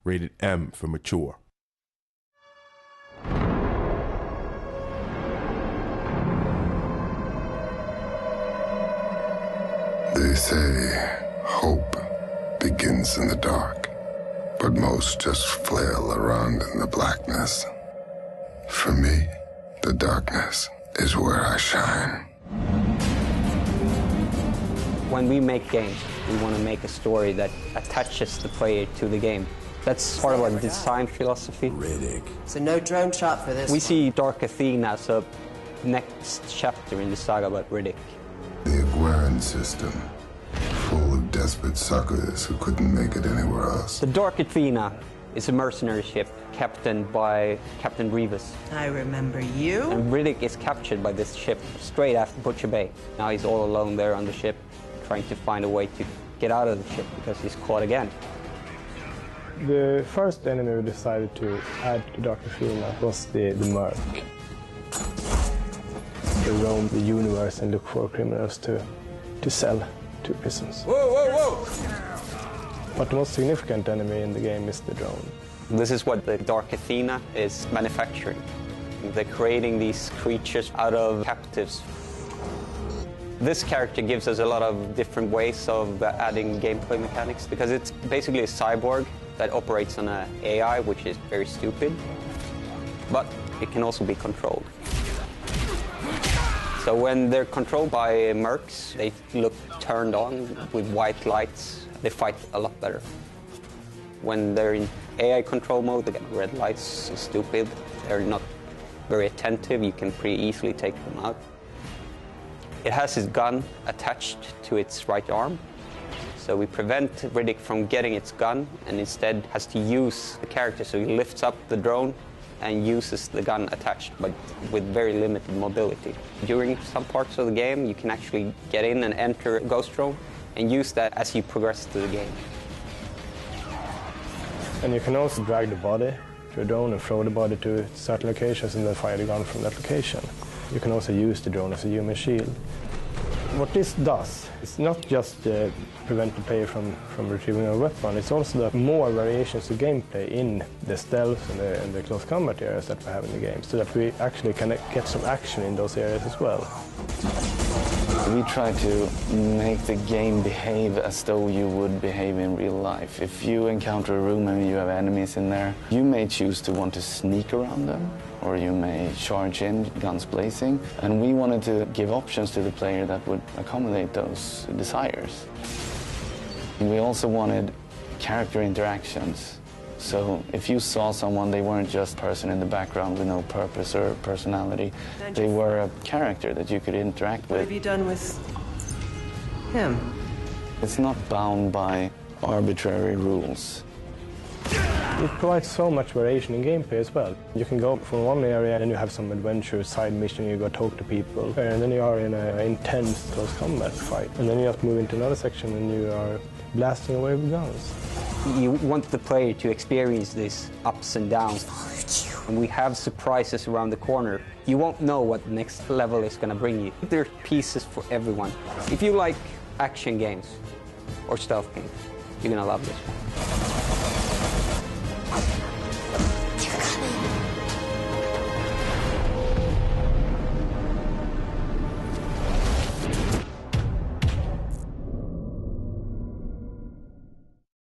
Rated M for mature. They say hope begins in the dark, but most just flail around in the blackness. For me, the darkness is where I shine. When we make games, we want to make a story that attaches the player to the game. That's part of our design philosophy. Riddick. So no drone shot for this We one. see Dark Athena as a next chapter in the saga about Riddick. The Aguirre system, full of desperate suckers who couldn't make it anywhere else. The Dark Athena is a mercenary ship captained by Captain Grievous. I remember you. And Riddick is captured by this ship straight after Butcher Bay. Now he's all alone there on the ship, trying to find a way to get out of the ship because he's caught again. The first enemy we decided to add to Dark Athena was the Merc. They roam the universe and look for criminals to sell to prisons. Whoa, whoa, whoa! But the most significant enemy in the game is the drone. This is what the Dark Athena is manufacturing. They're creating these creatures out of captives. This character gives us a lot of different ways of adding gameplay mechanics because it's basically a cyborg that operates on an AI, which is very stupid, but it can also be controlled. So when they're controlled by mercs, they look turned on with white lights. They fight a lot better. When they're in AI control mode, they get red lights, so stupid. They're not very attentive. You can pretty easily take them out. It has his gun attached to its right arm. So we prevent Riddick from getting its gun and instead has to use the character. So he lifts up the drone and uses the gun attached, but with very limited mobility. During some parts of the game, you can actually get in and enter a ghost drone and use that as you progress through the game. And you can also drag the body to a drone and throw the body to certain locations and then fire the gun from that location. You can also use the drone as a human shield. What this does, it's not just prevent the player from retrieving a weapon, it's also the more variations to gameplay in the stealth and the close combat areas that we have in the game, so that we actually can get some action in those areas as well. We try to make the game behave as though you would behave in real life. If you encounter a room and you have enemies in there, you may choose to want to sneak around them, or you may charge in, guns blazing. And we wanted to give options to the player that would accommodate those desires. We also wanted character interactions. So if you saw someone, they weren't just a person in the background with no purpose or personality. They were a character that you could interact with. What have you done with him? It's not bound by arbitrary rules. It provides so much variation in gameplay as well. You can go from one area and you have some adventure, side mission, you go talk to people, and then you are in an intense close combat fight. And then you just move into another section and you are blasting away with guns. You want the player to experience these ups and downs. And we have surprises around the corner. You won't know what the next level is going to bring you. There are pieces for everyone. If you like action games or stealth games, you're going to love this one.